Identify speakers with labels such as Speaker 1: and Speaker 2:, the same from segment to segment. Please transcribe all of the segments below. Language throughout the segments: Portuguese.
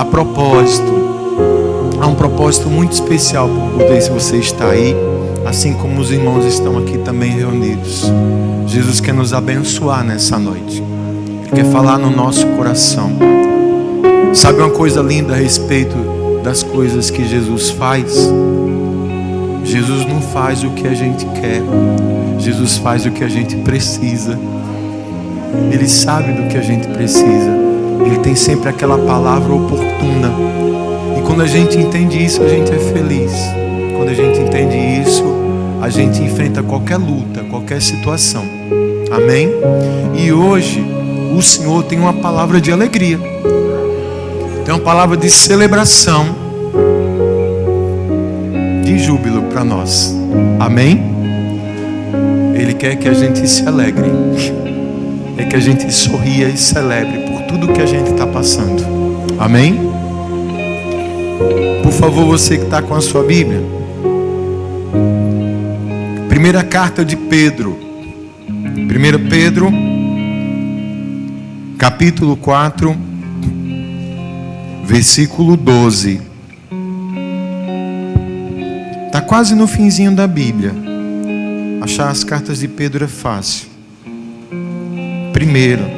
Speaker 1: A propósito, há um propósito muito especial por poder se você está aí, assim como os irmãos estão aqui também reunidos. Jesus quer nos abençoar nessa noite. Ele quer falar no nosso coração. Sabe uma coisa linda a respeito das coisas que Jesus faz? Jesus não faz o que a gente quer. Jesus faz o que a gente precisa. Ele sabe do que a gente precisa. Ele tem sempre aquela palavra oportuna. E quando a gente entende isso, a gente é feliz. Quando a gente entende isso, a gente enfrenta qualquer luta, qualquer situação. Amém? E hoje, o Senhor tem uma palavra de alegria. Tem uma palavra de celebração, de júbilo para nós. Amém? Ele quer que a gente se alegre. É que a gente sorria e celebre por tudo que a gente está passando. Amém? Por favor, você que está com a sua Bíblia. Primeira carta de Pedro. 1 Pedro, capítulo 4, versículo 12. Está quase no finzinho da Bíblia. Achar as cartas de Pedro é fácil. Primeira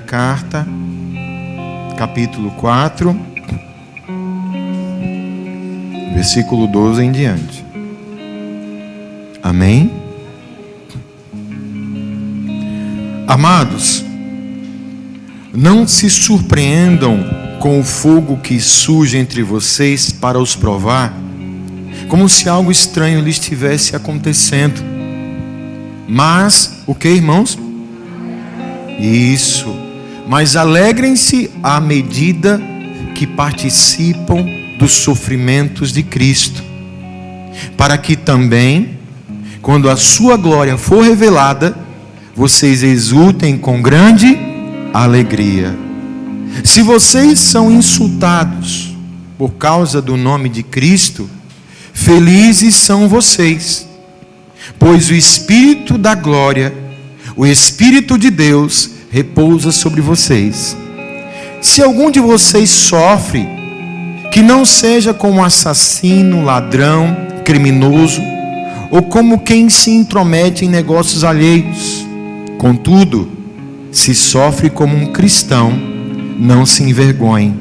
Speaker 1: carta, capítulo 4, versículo 12 em diante. Amém? Amados, não se surpreendam com o fogo que surge entre vocês para os provar, como se algo estranho lhes estivesse acontecendo. Mas, o que, irmãos? Isso. Mas alegrem-se à medida que participam dos sofrimentos de Cristo, para que também, quando a sua glória for revelada, vocês exultem com grande alegria. Se vocês são insultados por causa do nome de Cristo, felizes são vocês, pois o Espírito da glória, o Espírito de Deus, repousa sobre vocês. Se algum de vocês sofre, que não seja como assassino, ladrão, criminoso, ou como quem se intromete em negócios alheios. Contudo, se sofre como um cristão, não se envergonhe,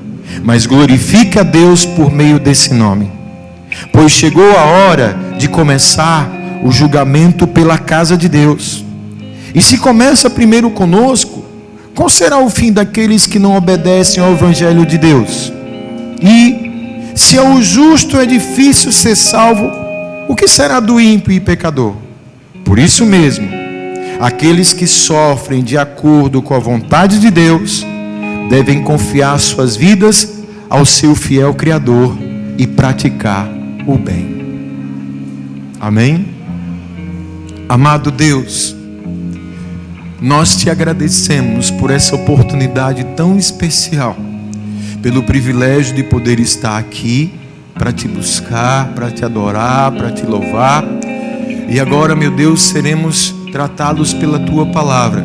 Speaker 1: mas glorifique a Deus por meio desse nome. Pois chegou a hora de começar o julgamento pela casa de Deus. E se começa primeiro conosco, qual será o fim daqueles que não obedecem ao Evangelho de Deus? E se ao justo é difícil ser salvo, o que será do ímpio e pecador? Por isso mesmo, aqueles que sofrem de acordo com a vontade de Deus devem confiar suas vidas ao seu fiel Criador e praticar o bem. Amém? Amado Deus, nós te agradecemos por essa oportunidade tão especial, pelo privilégio de poder estar aqui para te buscar, para te adorar, para te louvar. E agora, meu Deus, seremos tratados pela tua palavra.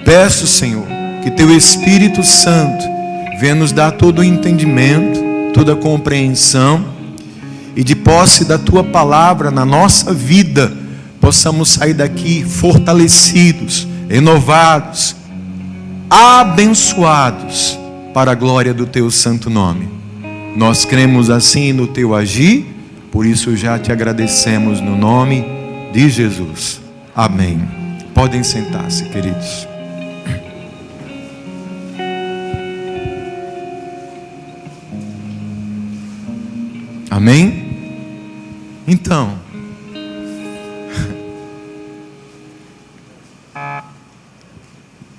Speaker 1: Peço, Senhor, que teu Espírito Santo venha nos dar todo o entendimento, toda a compreensão, e de posse da tua palavra na nossa vida, possamos sair daqui fortalecidos, renovados, abençoados para a glória do teu santo nome. Nós cremos assim no teu agir, por isso já te agradecemos no nome de Jesus. Amém. Podem sentar-se, queridos. Amém? Então,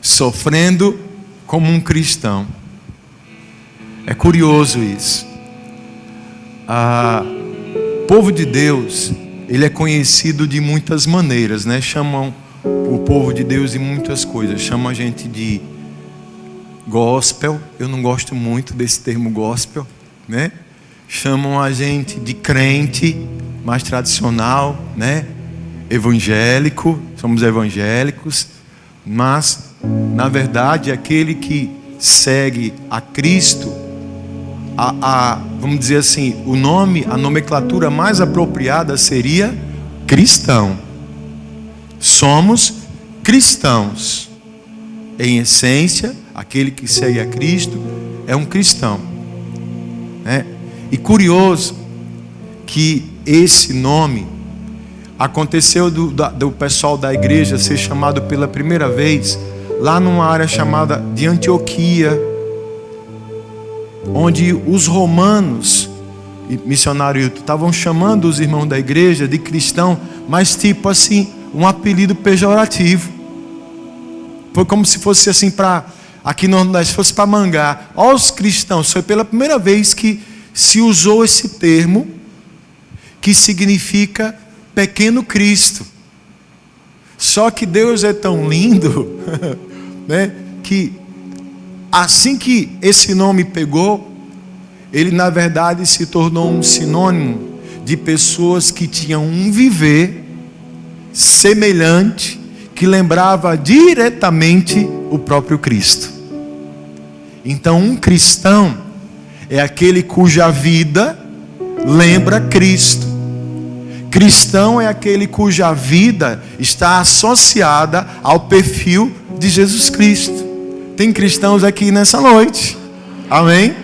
Speaker 1: sofrendo como um cristão. É curioso isso. O povo de Deus, ele é conhecido de muitas maneiras, né? Chamam o povo de Deus de muitas coisas. Chamam a gente de gospel. Eu não gosto muito desse termo gospel, né? Chamam a gente de crente mais tradicional, né? Evangélico, somos evangélicos. Mas, na verdade, aquele que segue a Cristo, vamos dizer assim, o nome, a nomenclatura mais apropriada seria cristão. Somos cristãos. Em essência, aquele que segue a Cristo é um cristão, né? E curioso que esse nome aconteceu do pessoal da igreja ser chamado pela primeira vez lá numa área chamada de Antioquia, onde os romanos e missionários estavam chamando os irmãos da igreja de cristão, mas tipo assim, um apelido pejorativo. Foi como se fosse assim para, aqui no Nordeste, fosse para Mangá. Ó, os cristãos, foi pela primeira vez que se usou esse termo, que significa pequeno Cristo. Só que Deus é tão lindo, né, que assim que esse nome pegou, ele na verdade se tornou um sinônimo de pessoas que tinham um viver semelhante, que lembrava diretamente o próprio Cristo. Então, um cristão é aquele cuja vida lembra Cristo. Cristão é aquele cuja vida está associada ao perfil de Jesus Cristo. Tem cristãos aqui nessa noite, amém?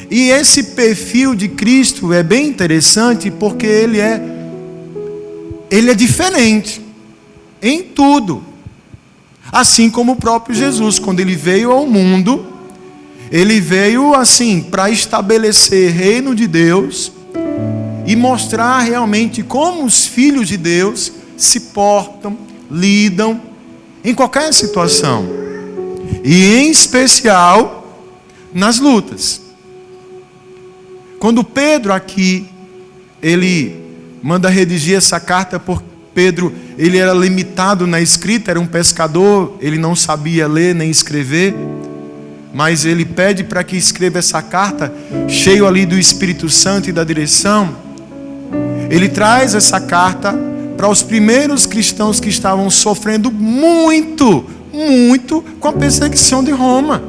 Speaker 1: E esse perfil de Cristo é bem interessante, porque ele é diferente em tudo. Assim como o próprio Jesus, quando ele veio ao mundo, ele veio assim para estabelecer o reino de Deus e mostrar realmente como os filhos de Deus se portam, lidam em qualquer situação, e em especial nas lutas. Quando Pedro aqui, ele manda redigir essa carta, por Pedro, ele era limitado na escrita, era um pescador, ele não sabia ler nem escrever, mas ele pede para que escreva essa carta, cheio ali do Espírito Santo e da direção. Ele traz essa carta para os primeiros cristãos que estavam sofrendo muito com a perseguição de Roma.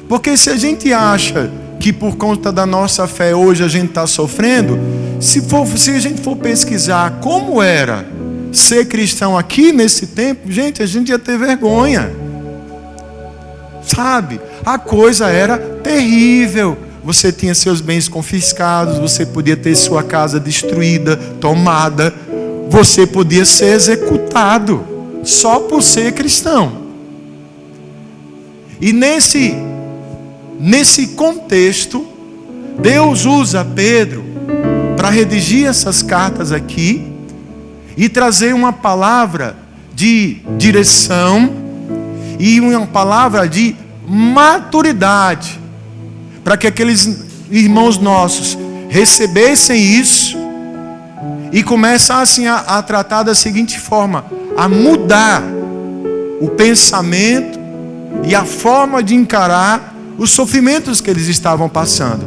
Speaker 1: Porque se a gente acha que por conta da nossa fé hoje a gente está sofrendo, se a gente for pesquisar como era ser cristão aqui nesse tempo, gente, a gente ia ter vergonha. Sabe? A coisa era terrível. Você tinha seus bens confiscados, você podia ter sua casa destruída, tomada, você podia ser executado só por ser cristão. E nesse contexto, Deus usa Pedro para redigir essas cartas aqui e trazer uma palavra de direção e uma palavra de maturidade, para que aqueles irmãos nossos recebessem isso e começassem a tratar da seguinte forma: a mudar o pensamento e a forma de encarar os sofrimentos que eles estavam passando.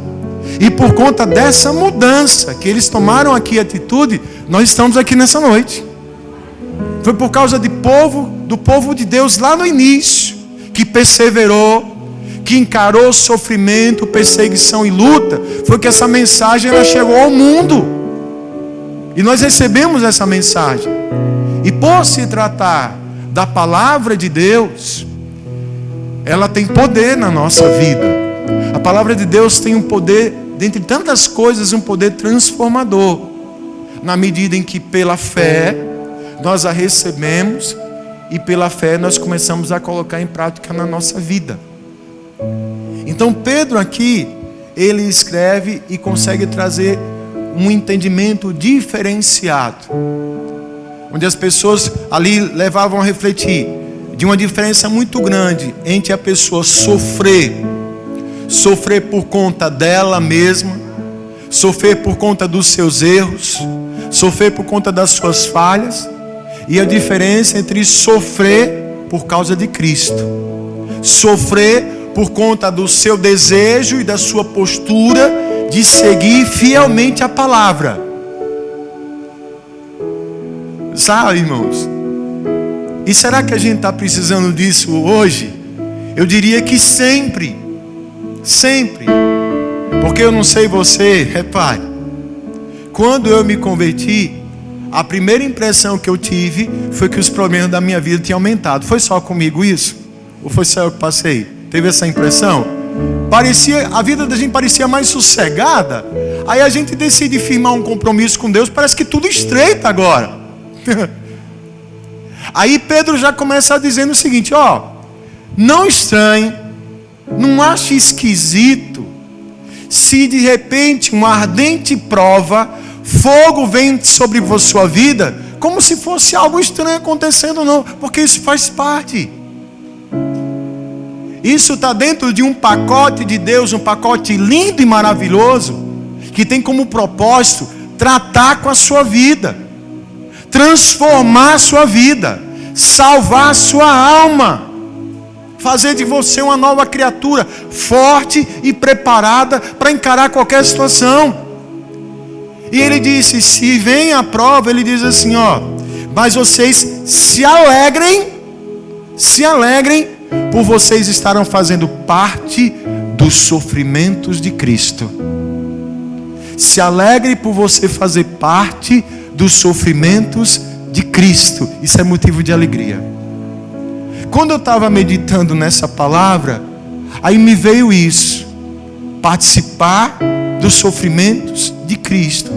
Speaker 1: E por conta dessa mudança que eles tomaram aqui atitude, nós estamos aqui nessa noite. Foi por causa do povo de Deus lá no início, que perseverou, que encarou sofrimento, perseguição e luta, foi que essa mensagem ela chegou ao mundo. E nós recebemos essa mensagem. E por se tratar da palavra de Deus, ela tem poder na nossa vida. A palavra de Deus tem um poder, dentre tantas coisas, um poder transformador, na medida em que pela fé nós a recebemos e pela fé nós começamos a colocar em prática na nossa vida. Então Pedro aqui, ele escreve e consegue trazer um entendimento diferenciado, onde as pessoas ali levavam a refletir de uma diferença muito grande entre a pessoa sofrer por conta dela mesma, sofrer por conta dos seus erros, sofrer por conta das suas falhas, e a diferença entre sofrer por causa de Cristo, sofrer por conta do seu desejo e da sua postura de seguir fielmente a palavra. Sabe, irmãos? E será que a gente está precisando disso hoje? Eu diria que sempre. Sempre. Porque eu não sei você, repare. Quando eu me converti, a primeira impressão que eu tive foi que os problemas da minha vida tinham aumentado. Foi só comigo isso? Ou foi só eu que passei? Teve essa impressão? A vida da gente parecia mais sossegada. Aí a gente decide firmar um compromisso com Deus, parece que tudo estreita agora. Aí Pedro já começa dizendo o seguinte, não estranhe, não ache esquisito, se de repente uma ardente prova, fogo vem sobre a sua vida, como se fosse algo estranho acontecendo, não, porque isso faz parte. Isso está dentro de um pacote de Deus, um pacote lindo e maravilhoso, que tem como propósito tratar com a sua vida, transformar a sua vida, salvar a sua alma, fazer de você uma nova criatura, forte e preparada para encarar qualquer situação. E ele disse, se vem a prova, ele diz assim, mas vocês se alegrem, por vocês estarem fazendo parte dos sofrimentos de Cristo. Se alegre por você fazer parte dos sofrimentos de Cristo. Isso é motivo de alegria. Quando eu estava meditando nessa palavra, aí me veio isso. Participar dos sofrimentos de Cristo.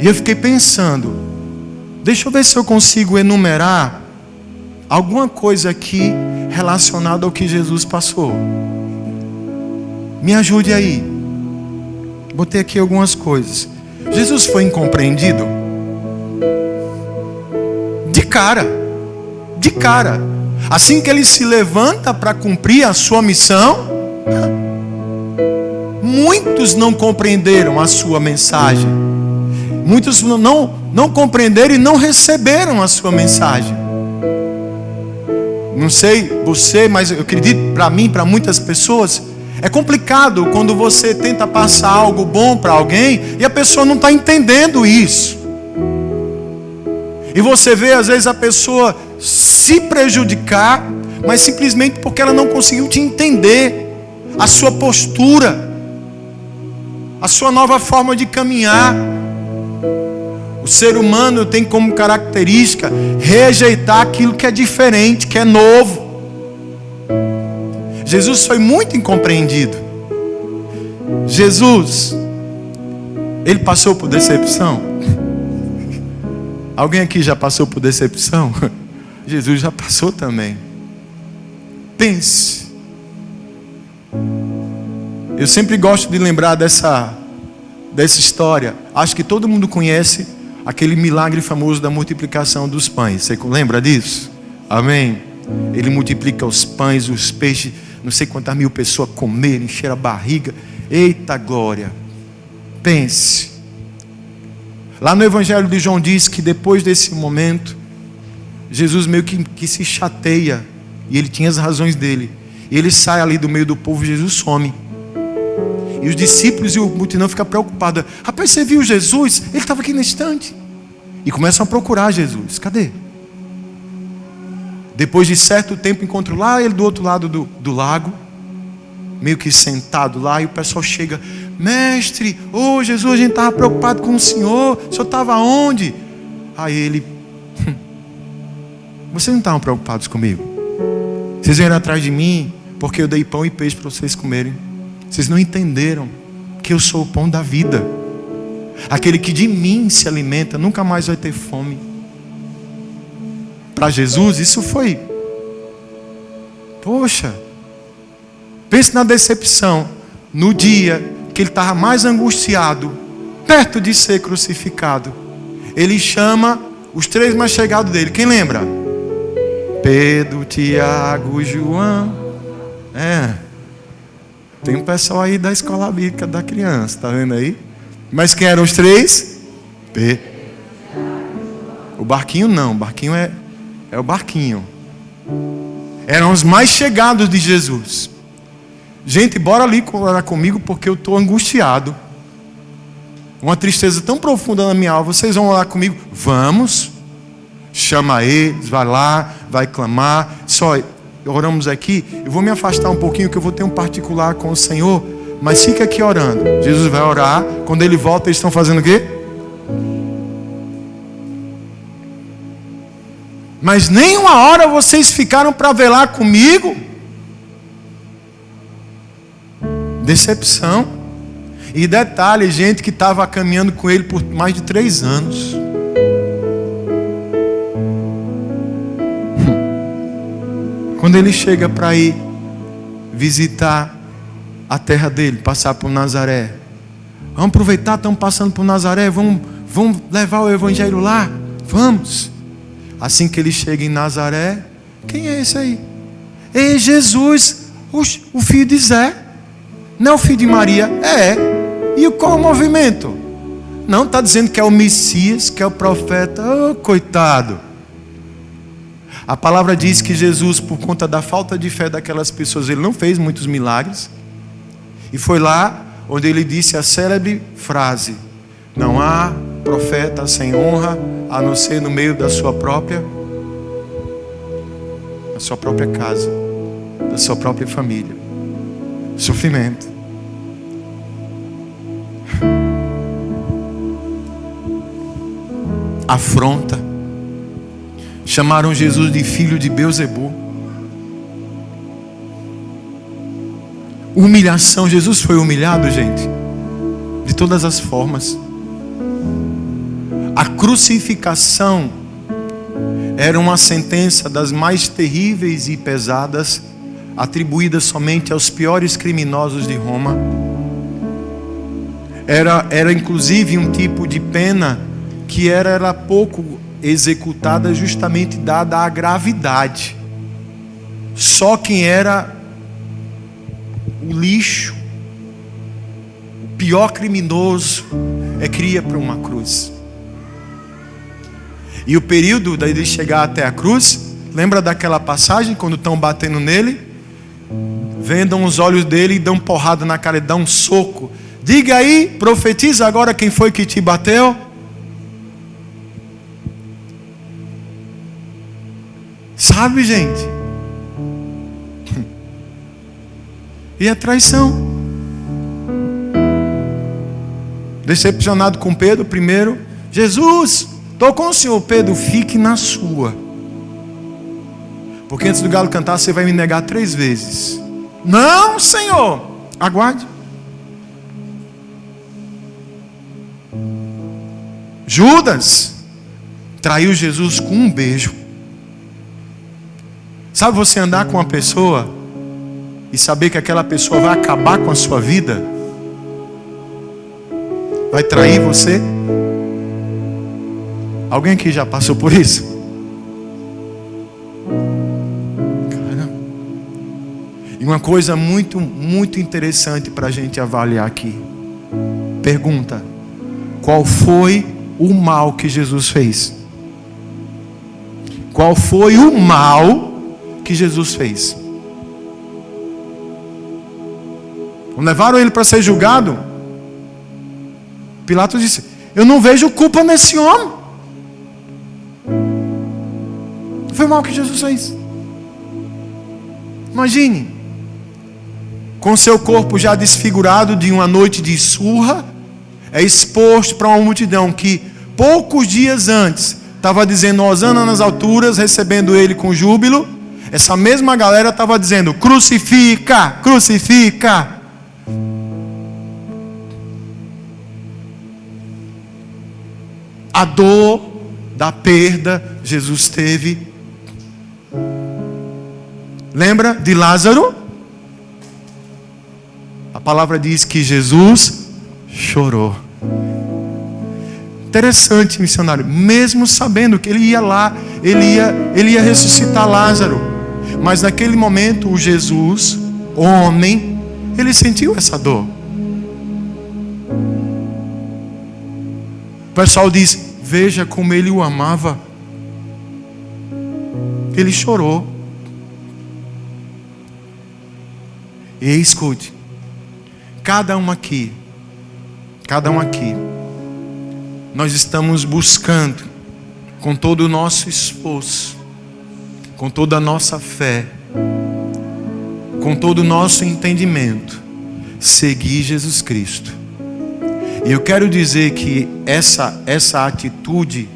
Speaker 1: E eu fiquei pensando, deixa eu ver se eu consigo enumerar alguma coisa aqui relacionada ao que Jesus passou. Me ajude aí. Botei aqui algumas coisas. Jesus foi incompreendido? De cara. Assim que ele se levanta para cumprir a sua missão, muitos não compreenderam a sua mensagem. Muitos não compreenderam e não receberam a sua mensagem. Não sei você, mas eu acredito, para mim, para muitas pessoas, é complicado quando você tenta passar algo bom para alguém e a pessoa não está entendendo isso. E você vê às vezes a pessoa se prejudicar, mas simplesmente porque ela não conseguiu te entender, a sua postura, a sua nova forma de caminhar. O ser humano tem como característica rejeitar aquilo que é diferente, que é novo. Jesus foi muito incompreendido. Jesus, ele passou por decepção? Alguém aqui já passou por decepção? Jesus já passou também. Pense. Eu sempre gosto de lembrar dessa história. Acho que todo mundo conhece aquele milagre famoso da multiplicação dos pães. Você lembra disso? Amém? Ele multiplica os pães, os peixes, não sei quantas mil pessoas comerem, encher a barriga. Eita glória. Pense. Lá no Evangelho de João diz que depois desse momento, Jesus meio que se chateia. E ele tinha as razões dele. E ele sai ali do meio do povo, Jesus some. E os discípulos e o multidão ficam preocupados. Rapaz, você viu Jesus? Ele estava aqui na estante. E começam a procurar Jesus. Cadê? Depois de certo tempo, encontram lá ele do outro lado do lago. Meio que sentado lá. E o pessoal chega. Mestre, Jesus, a gente estava preocupado com o senhor estava onde? Aí ele... Vocês não estavam preocupados comigo? Vocês vieram atrás de mim porque eu dei pão e peixe para vocês comerem. Vocês não entenderam que eu sou o pão da vida. Aquele que de mim se alimenta nunca mais vai ter fome. Para Jesus isso foi... Poxa, pense na decepção. No dia que ele estava mais angustiado, perto de ser crucificado, ele chama os três mais chegados dele. Quem lembra? Pedro, Tiago, João. Tem um pessoal aí da escola bíblica da criança, tá vendo aí? Mas quem eram os três? O barquinho não, o barquinho é o barquinho. Eram os mais chegados de Jesus. Gente, bora ali orar comigo porque eu estou angustiado. Uma tristeza tão profunda na minha alma. Vocês vão orar comigo? Vamos. Chama eles, vai lá, vai clamar. Só oramos aqui, eu vou me afastar um pouquinho, que eu vou ter um particular com o Senhor, mas fica aqui orando. Jesus vai orar, quando Ele volta, eles estão fazendo o quê? Mas nem uma hora vocês ficaram para velar comigo? Decepção. E detalhe, gente que estava caminhando com Ele por mais de 3 anos. Quando Ele chega para ir visitar a terra dele, passar por Nazaré. Vamos aproveitar, estamos passando por Nazaré, vamos levar o evangelho lá? Vamos. Assim que ele chega em Nazaré, quem é esse aí? É Jesus, o filho de Zé. Não é o filho de Maria? É. E qual é o movimento? Não, está dizendo que é o Messias, que é o profeta. Oh, coitado. A palavra diz que Jesus, por conta da falta de fé daquelas pessoas, ele não fez muitos milagres. E foi lá onde ele disse a célebre frase: não há profeta sem honra, a não ser no meio da sua própria casa, da sua própria família. Sofrimento. Afronta. Chamaram Jesus de filho de Beelzebul. Humilhação. Jesus foi humilhado, gente, de todas as formas. A crucificação era uma sentença das mais terríveis e pesadas, atribuída somente aos piores criminosos de Roma. Era inclusive um tipo de pena que era pouco executada, justamente dada a gravidade. Só quem era o lixo, o pior criminoso, é que ia para uma cruz. E o período dele chegar até a cruz, lembra daquela passagem quando estão batendo nele? Vendam os olhos dele e dão porrada na cara, e dão um soco. Diga aí, profetiza agora quem foi que te bateu. Sabe, gente? E a traição. Decepcionado com Pedro, primeiro: Jesus, estou com o Senhor. Pedro, fique na sua, porque antes do galo cantar você vai me negar 3 vezes. Não, Senhor, aguarde. Judas traiu Jesus com um beijo. Sabe você andar com uma pessoa e saber que aquela pessoa vai acabar com a sua vida? Vai trair você? Alguém aqui já passou por isso? Caramba. E uma coisa muito, muito interessante para a gente avaliar aqui. Pergunta: qual foi o mal que Jesus fez? Qual foi o mal que Jesus fez? Quando levaram ele para ser julgado, Pilatos disse: eu não vejo culpa nesse homem. Foi o mal que Jesus fez. Imagine, com seu corpo já desfigurado de uma noite de surra, é exposto para uma multidão que poucos dias antes estava dizendo hosana nas alturas, recebendo ele com júbilo. Essa mesma galera estava dizendo: crucifica, crucifica. A dor da perda Jesus teve. Lembra de Lázaro? A palavra diz que Jesus chorou. Interessante, missionário. Mesmo sabendo que ele ia lá, ele ia ressuscitar Lázaro, mas naquele momento o Jesus, homem, ele sentiu essa dor. O pessoal diz: veja como ele o amava. Ele chorou. E escute, cada um aqui, nós estamos buscando com todo o nosso esforço, com toda a nossa fé, com todo o nosso entendimento, seguir Jesus Cristo. E eu quero dizer que essa atitude,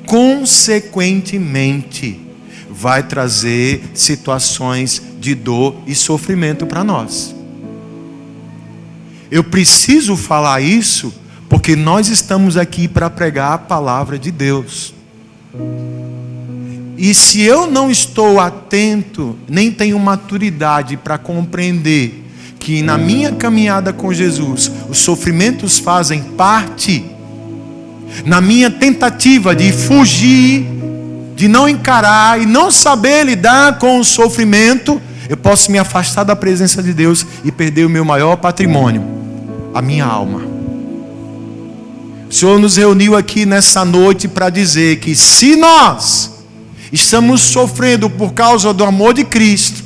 Speaker 1: consequentemente, vai trazer situações de dor e sofrimento para nós. Eu preciso falar isso porque nós estamos aqui para pregar a palavra de Deus. E se eu não estou atento, nem tenho maturidade para compreender que na minha caminhada com Jesus, os sofrimentos fazem parte, na minha tentativa de fugir, de não encarar e não saber lidar com o sofrimento, eu posso me afastar da presença de Deus e perder o meu maior patrimônio, a minha alma. O Senhor nos reuniu aqui nessa noite para dizer que se nós estamos sofrendo por causa do amor de Cristo,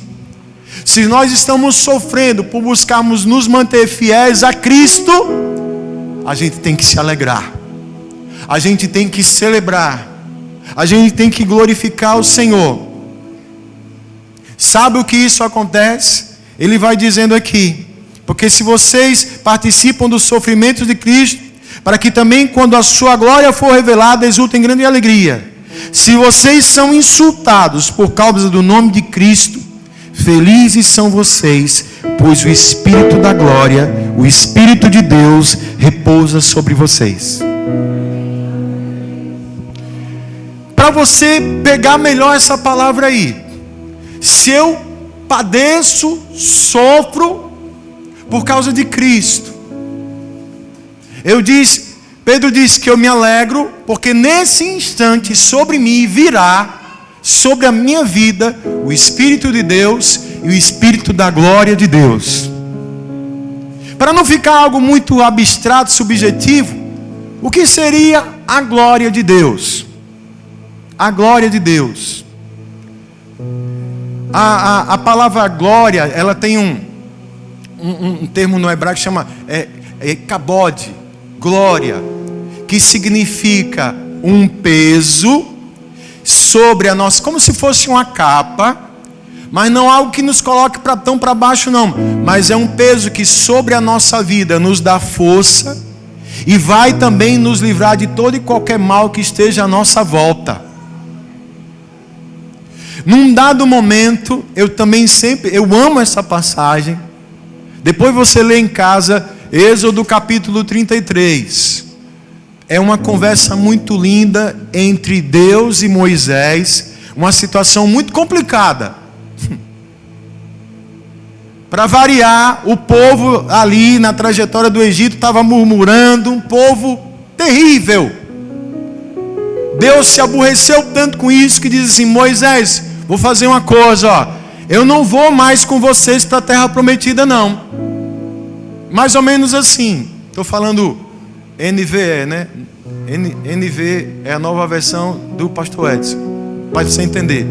Speaker 1: se nós estamos sofrendo por buscarmos nos manter fiéis a Cristo, a gente tem que se alegrar, a gente tem que celebrar, a gente tem que glorificar o Senhor. Sabe o que isso acontece? Ele vai dizendo aqui: porque se vocês participam dos sofrimentos de Cristo, para que também quando a sua glória for revelada, exultem em grande alegria. Se vocês são insultados por causa do nome de Cristo, felizes são vocês, pois o Espírito da glória, o Espírito de Deus, repousa sobre vocês. Para você pegar melhor essa palavra aí, se eu padeço, sofro por causa de Cristo, Pedro disse que eu me alegro, porque nesse instante sobre mim virá, sobre a minha vida, o Espírito de Deus e o Espírito da glória de Deus. Para não ficar algo muito abstrato, subjetivo, o que seria a glória de Deus? A glória de Deus. A palavra glória, ela tem um termo no hebraico que chama kabod, glória, que significa um peso sobre a nossa, como se fosse uma capa, mas não algo que nos coloque tão para baixo não, mas é um peso que sobre a nossa vida nos dá força e vai também nos livrar de todo e qualquer mal que esteja à nossa volta. Num dado momento, eu amo essa passagem. Depois você lê em casa Êxodo capítulo 33. É uma conversa muito linda entre Deus e Moisés, uma situação muito complicada. Para variar, o povo ali na trajetória do Egito estava murmurando, um povo terrível. Deus se aborreceu tanto com isso que diz assim: Moisés, vou fazer uma coisa, ó. Eu não vou mais com vocês para a terra prometida não. Mais ou menos assim. Estou falando NVE, né? NV é a nova versão do pastor Edson, para você entender.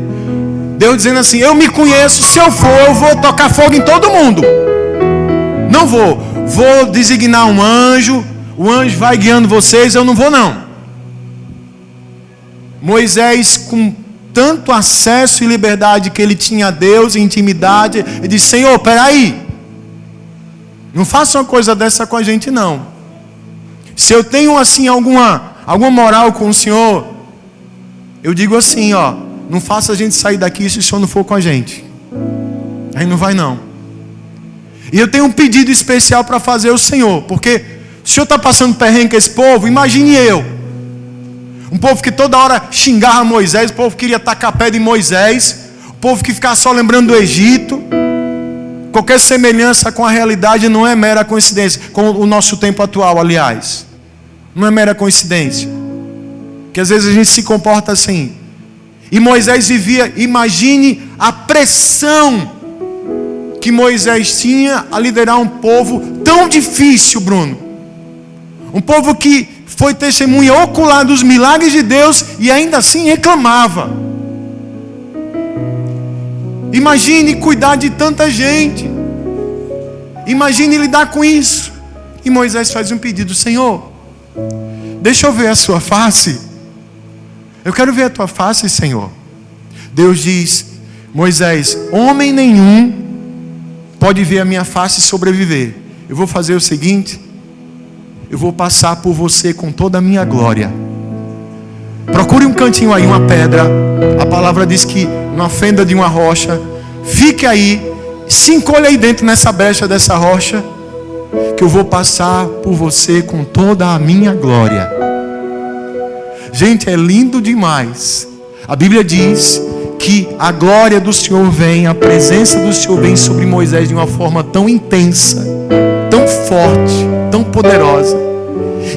Speaker 1: Deus dizendo assim: eu me conheço, se eu for, eu vou tocar fogo em todo mundo. Não vou designar um anjo, o anjo vai guiando vocês, eu não vou não. Moisés, com tanto acesso e liberdade que ele tinha a Deus, intimidade, ele disse: Senhor, peraí, não faça uma coisa dessa com a gente não. Se eu tenho assim alguma moral com o Senhor, eu digo assim, ó, não faça a gente sair daqui se o Senhor não for com a gente. Aí não vai não. E eu tenho um pedido especial para fazer ao Senhor, porque o Senhor está passando perrengue com esse povo, imagine eu. Um povo que toda hora xingava Moisés, o povo queria tacar pedra em Moisés, o povo que ficava só lembrando do Egito. Qualquer semelhança com a realidade não é mera coincidência, com o nosso tempo atual, aliás. Não é mera coincidência. Que às vezes a gente se comporta assim. E Moisés vivia, imagine a pressão que Moisés tinha a liderar um povo tão difícil, Bruno. Um povo que foi testemunha ocular dos milagres de Deus e ainda assim reclamava. Imagine cuidar de tanta gente. Imagine lidar com isso. E Moisés faz um pedido: Senhor, deixa eu ver a sua face. Eu quero ver a tua face, Senhor. Deus diz: Moisés, homem nenhum pode ver a minha face e sobreviver. Eu vou fazer o seguinte: eu vou passar por você com toda a minha glória. Procure um cantinho aí, uma pedra. A palavra diz que numa fenda de uma rocha. Fique aí, se encolha aí dentro nessa brecha dessa rocha, que eu vou passar por você com toda a minha glória. Gente, é lindo demais. A Bíblia diz que a glória do Senhor vem, a presença do Senhor vem sobre Moisés de uma forma tão intensa, tão forte, tão poderosa.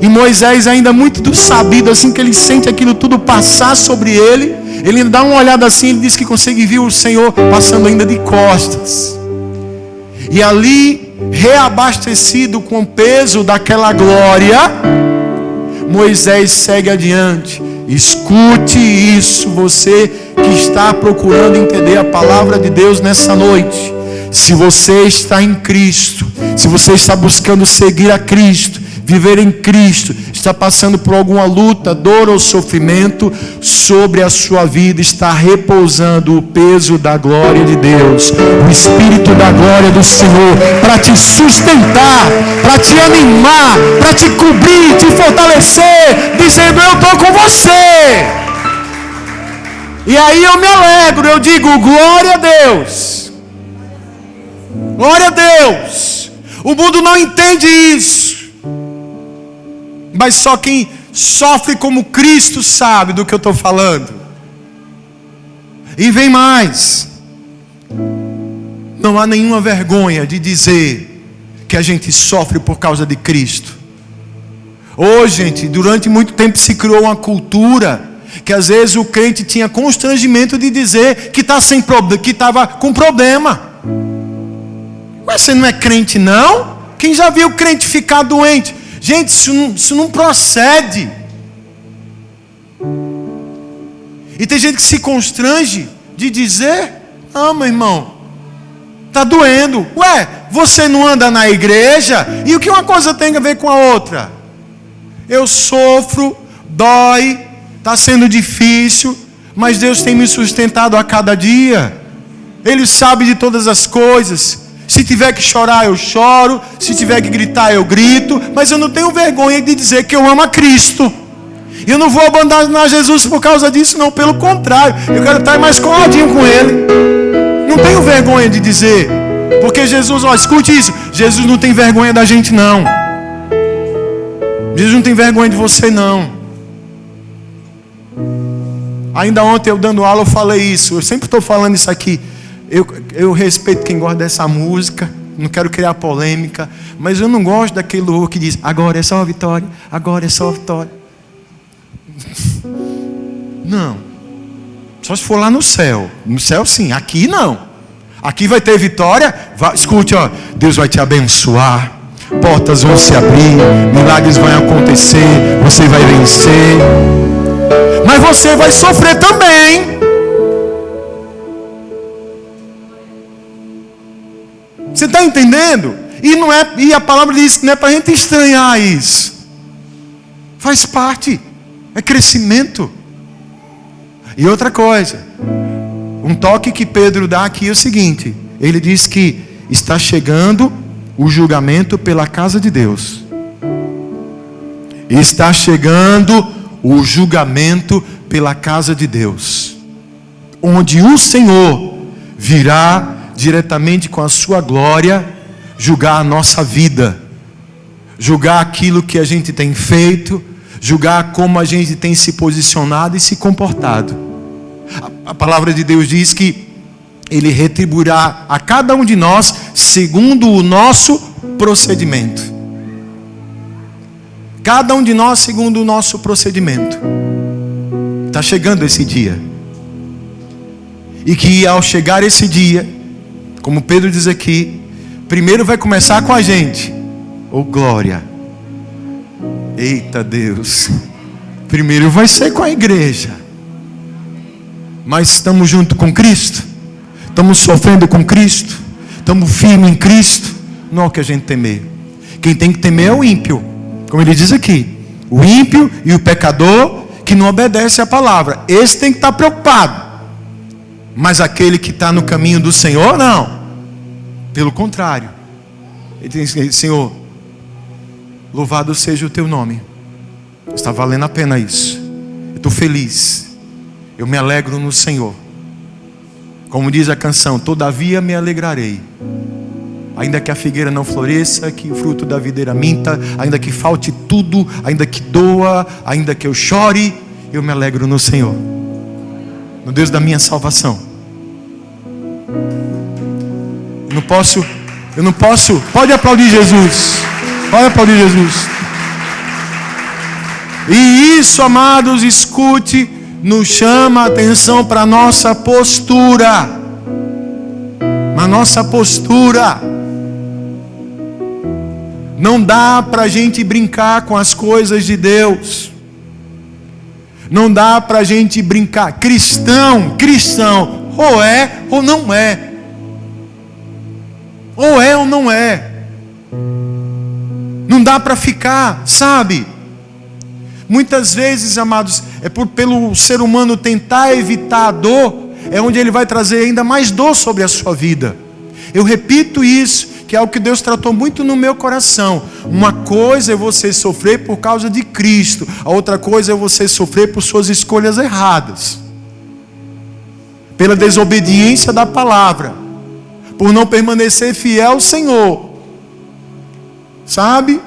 Speaker 1: E Moisés, ainda muito sabido, assim que ele sente aquilo tudo passar sobre ele, ele dá uma olhada assim, ele diz que consegue ver o Senhor passando ainda de costas. E ali, reabastecido com o peso daquela glória, Moisés segue adiante. Escute isso, você que está procurando entender a palavra de Deus nessa noite. Se você está em Cristo, se você está buscando seguir a Cristo, viver em Cristo, está passando por alguma luta, dor ou sofrimento, sobre a sua vida está repousando o peso da glória de Deus, o Espírito da glória do Senhor, para te sustentar, para te animar, para te cobrir, te fortalecer, dizendo: eu estou com você. E aí eu me alegro, eu digo: glória a Deus, glória a Deus. O mundo não entende isso, mas só quem sofre como Cristo sabe do que eu estou falando. E vem mais. Não há nenhuma vergonha de dizer que a gente sofre por causa de Cristo. Hoje, gente, durante muito tempo se criou uma cultura que às vezes o crente tinha constrangimento de dizer que estava com problema. Mas você não é crente não? Quem já viu crente ficar doente? Gente, isso não procede. E tem gente que se constrange de dizer: não, meu irmão, está doendo. Ué, você não anda na igreja? E o que uma coisa tem a ver com a outra? Eu sofro, dói, está sendo difícil, mas Deus tem me sustentado a cada dia. Ele sabe de todas as coisas. Se tiver que chorar, eu choro. Se tiver que gritar, eu grito. Mas eu não tenho vergonha de dizer que eu amo a Cristo. E eu não vou abandonar Jesus por causa disso, não. Pelo contrário, eu quero estar mais coladinho com Ele. Não tenho vergonha de dizer. Porque Jesus, escute isso: Jesus não tem vergonha da gente, não. Jesus não tem vergonha de você, não. Ainda ontem eu dando aula eu falei isso. Eu sempre estou falando isso aqui. Eu respeito quem gosta dessa música, não quero criar polêmica, mas eu não gosto daquele louvor que diz: agora é só a vitória, agora é só a vitória. Não. Só se for lá no céu. No céu sim, aqui não. Aqui vai ter vitória. Escute, Deus vai te abençoar, portas vão se abrir, milagres vão acontecer, você vai vencer. Mas você vai sofrer também. Você está entendendo? E a palavra diz que não é para a gente estranhar isso. Faz parte. É crescimento. E outra coisa. Um toque que Pedro dá aqui é o seguinte. Ele diz que está chegando o julgamento pela casa de Deus. Está chegando o julgamento pela casa de Deus. Onde o Senhor virá diretamente com a sua glória, julgar a nossa vida, julgar aquilo que a gente tem feito, julgar como a gente tem se posicionado e se comportado. A palavra de Deus diz que Ele retribuirá a cada um de nós segundo o nosso procedimento. Cada um de nós segundo o nosso procedimento. Está chegando esse dia. E que ao chegar esse dia, como Pedro diz aqui, primeiro vai começar com a gente. Oh glória. Eita Deus. Primeiro vai ser com a igreja. Mas estamos junto com Cristo? Estamos sofrendo com Cristo? Estamos firmes em Cristo? Não é o que a gente temer. Quem tem que temer é o ímpio. Como ele diz aqui. O ímpio e o pecador que não obedece à palavra. Esse tem que estar preocupado. Mas aquele que está no caminho do Senhor, não. Pelo contrário, ele diz: Senhor, louvado seja o teu nome. Está valendo a pena isso. Eu estou feliz. Eu me alegro no Senhor. Como diz a canção: todavia me alegrarei. Ainda que a figueira não floresça, que o fruto da videira minta, ainda que falte tudo, ainda que doa, ainda que eu chore, eu me alegro no Senhor, no Deus da minha salvação. Eu não posso, pode aplaudir Jesus, pode aplaudir Jesus. E isso, amados, escute, nos chama a atenção para a nossa postura, a nossa postura. Não dá para a gente brincar com as coisas de Deus. Não dá para a gente brincar. Cristão, ou é ou não é. Ou é ou não é. Não dá para ficar, sabe? Muitas vezes, amados, pelo ser humano tentar evitar a dor, é onde ele vai trazer ainda mais dor sobre a sua vida. Eu repito isso, que é o que Deus tratou muito no meu coração. Uma coisa é você sofrer por causa de Cristo, a outra coisa é você sofrer por suas escolhas erradas, pela desobediência da palavra, por não permanecer fiel ao Senhor, sabe?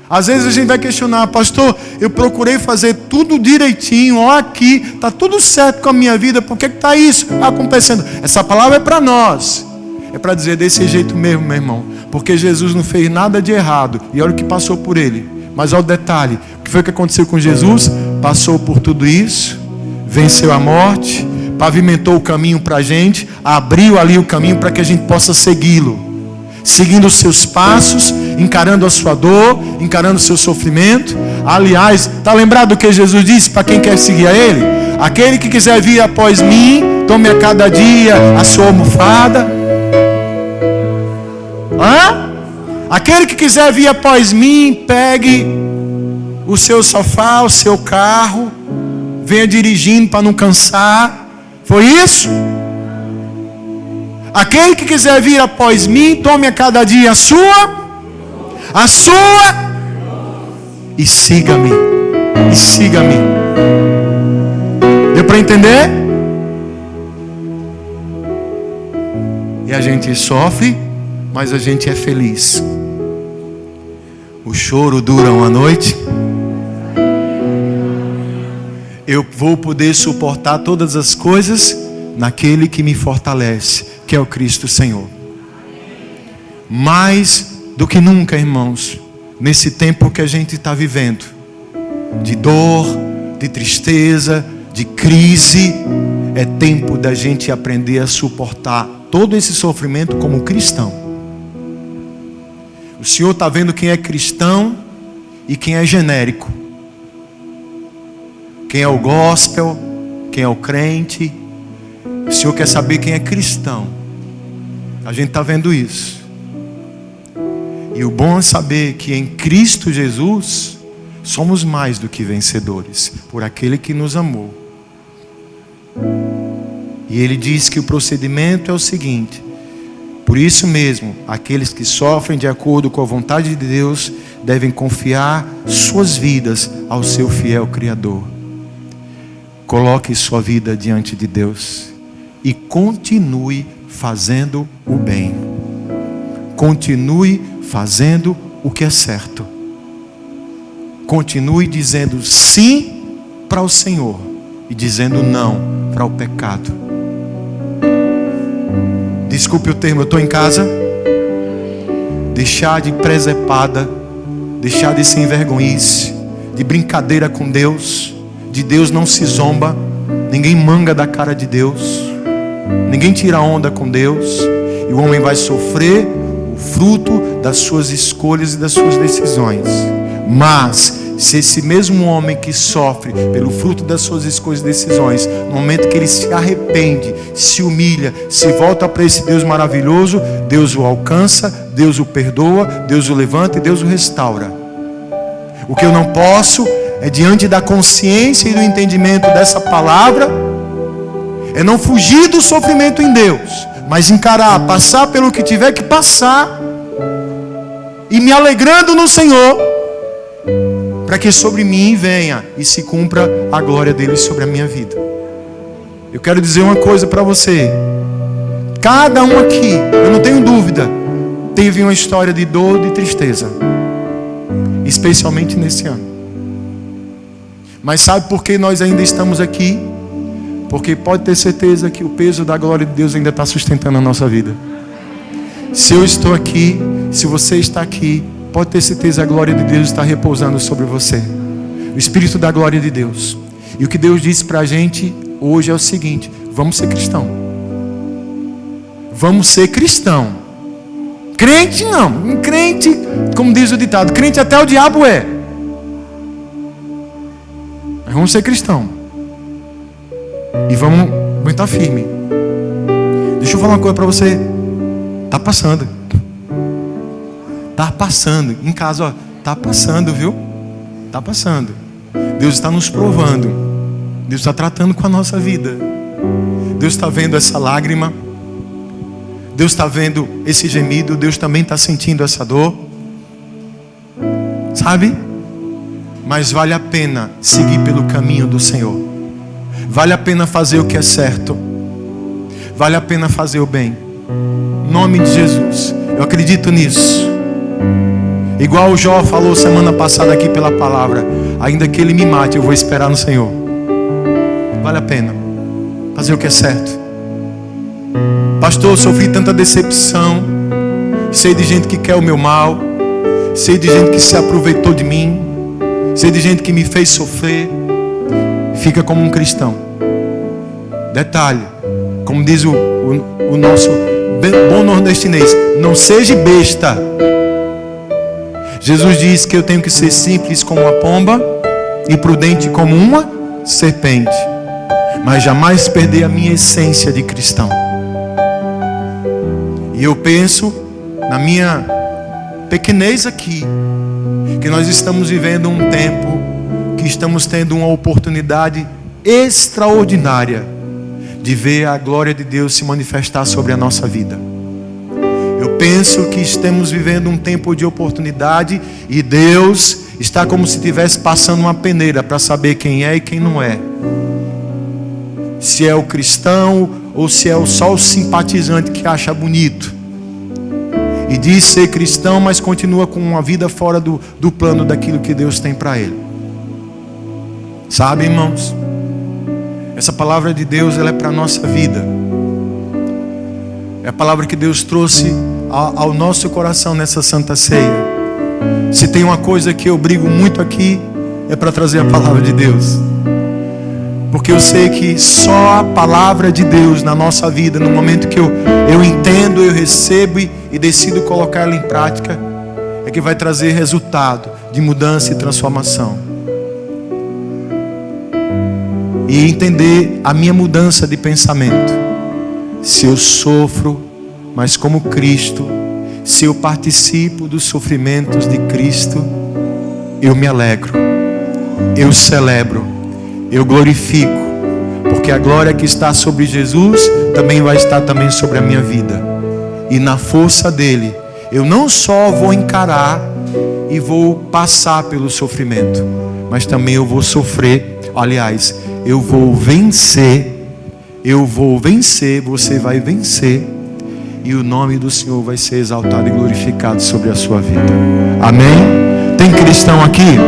Speaker 1: Às vezes a gente vai questionar: pastor, eu procurei fazer tudo direitinho, ó, aqui, está tudo certo com a minha vida, por que está isso acontecendo? Essa palavra é para nós. É para dizer desse jeito mesmo, meu irmão. Porque Jesus não fez nada de errado. E olha o que passou por ele. Mas olha o detalhe. O que foi que aconteceu com Jesus? Passou por tudo isso. Venceu a morte. Pavimentou o caminho para a gente. Abriu ali o caminho para que a gente possa segui-lo. Seguindo os seus passos. Encarando a sua dor. Encarando o seu sofrimento. Aliás, está lembrado do que Jesus disse para quem quer seguir a Ele? Aquele que quiser vir após mim, tome a cada dia a sua almofada. Aquele que quiser vir após mim, pegue o seu sofá, o seu carro, venha dirigindo para não cansar. Foi isso? Aquele que quiser vir após mim, tome a cada dia a sua e siga-me. E siga-me. Deu para entender? E a gente sofre, mas a gente é feliz. O choro dura uma noite. Eu vou poder suportar todas as coisas naquele que me fortalece, que é o Cristo Senhor. Mais do que nunca, irmãos, nesse tempo que a gente está vivendo, de dor, de tristeza, de crise, é tempo da gente aprender a suportar todo esse sofrimento como cristão. O Senhor está vendo quem é cristão e quem é genérico. Quem é o gospel, quem é o crente. O Senhor quer saber quem é cristão. A gente está vendo isso. E o bom é saber que em Cristo Jesus somos mais do que vencedores, por aquele que nos amou. E Ele diz que o procedimento é o seguinte: por isso mesmo, aqueles que sofrem de acordo com a vontade de Deus devem confiar suas vidas ao seu fiel Criador. Coloque sua vida diante de Deus e continue fazendo o bem. Continue fazendo o que é certo. Continue dizendo sim para o Senhor e dizendo não para o pecado. Desculpe o termo, eu estou em casa. Deixar de presepada, deixar de sem vergonhice, de brincadeira com Deus. De Deus não se zomba, ninguém manga da cara de Deus, ninguém tira onda com Deus. E o homem vai sofrer o fruto das suas escolhas e das suas decisões. Mas se esse mesmo homem que sofre pelo fruto das suas escolhas e decisões, no momento que ele se arrepende, se humilha, se volta para esse Deus maravilhoso, Deus o alcança, Deus o perdoa, Deus o levanta e Deus o restaura. O que eu não posso é, diante da consciência e do entendimento dessa palavra, é não fugir do sofrimento em Deus, mas encarar, passar pelo que tiver que passar, e me alegrando no Senhor, para que sobre mim venha e se cumpra a glória dele sobre a minha vida. Eu quero dizer uma coisa para você. Cada um aqui, eu não tenho dúvida, teve uma história de dor, de tristeza, especialmente nesse ano. Mas sabe por que nós ainda estamos aqui? Porque pode ter certeza que o peso da glória de Deus ainda está sustentando a nossa vida. Se eu estou aqui, se você está aqui, pode ter certeza que a glória de Deus está repousando sobre você. O Espírito da glória de Deus. E o que Deus disse para a gente hoje é o seguinte: vamos ser cristão. Vamos ser cristão. Crente não. Crente, como diz o ditado, crente até o diabo é. Mas vamos ser cristão. E vamos aguentar firme. Deixa eu falar uma coisa para você. Tá passando. Tá passando. Em casa, ó, tá passando, viu? Tá passando. Deus está nos provando. Deus está tratando com a nossa vida. Deus está vendo essa lágrima. Deus está vendo esse gemido. Deus também está sentindo essa dor. Sabe? Mas vale a pena seguir pelo caminho do Senhor. Vale a pena fazer o que é certo. Vale a pena fazer o bem. Em nome de Jesus. Eu acredito nisso. Igual o Jó falou semana passada aqui pela palavra: ainda que ele me mate, eu vou esperar no Senhor. Vale a pena fazer o que é certo. Pastor, eu sofri tanta decepção. Sei de gente que quer o meu mal. Sei de gente que se aproveitou de mim. Sei de gente que me fez sofrer. Fica como um cristão. Detalhe, como diz o nosso bom nordestinês: não seja besta. Jesus diz que eu tenho que ser simples como uma pomba e prudente como uma serpente, mas jamais perder a minha essência de cristão. E eu penso, na minha pequenez aqui, que nós estamos vivendo um tempo que estamos tendo uma oportunidade extraordinária de ver a glória de Deus se manifestar sobre a nossa vida. Eu penso que estamos vivendo um tempo de oportunidade e Deus está como se estivesse passando uma peneira para saber quem é e quem não é. Se é o cristão ou se é só o simpatizante que acha bonito e diz ser cristão, mas continua com uma vida fora do plano daquilo que Deus tem para ele. Sabe, irmãos, essa palavra de Deus, ela é para a nossa vida. É a palavra que Deus trouxe ao nosso coração nessa Santa Ceia. Se tem uma coisa que eu brigo muito aqui, é para trazer a palavra de Deus. Porque eu sei que só a palavra de Deus na nossa vida, no momento que eu entendo, eu recebo e decido colocá-la em prática, é que vai trazer resultado de mudança e transformação. E entender a minha mudança de pensamento. Se eu sofro, mas como Cristo, se eu participo dos sofrimentos de Cristo, eu me alegro, eu celebro, eu glorifico, porque a glória que está sobre Jesus também vai estar também sobre a minha vida. E na força dele, eu não só vou encarar e vou passar pelo sofrimento, mas também eu vou sofrer. Aliás, eu vou vencer, você vai vencer, e o nome do Senhor vai ser exaltado e glorificado sobre a sua vida. Amém? Tem cristão aqui?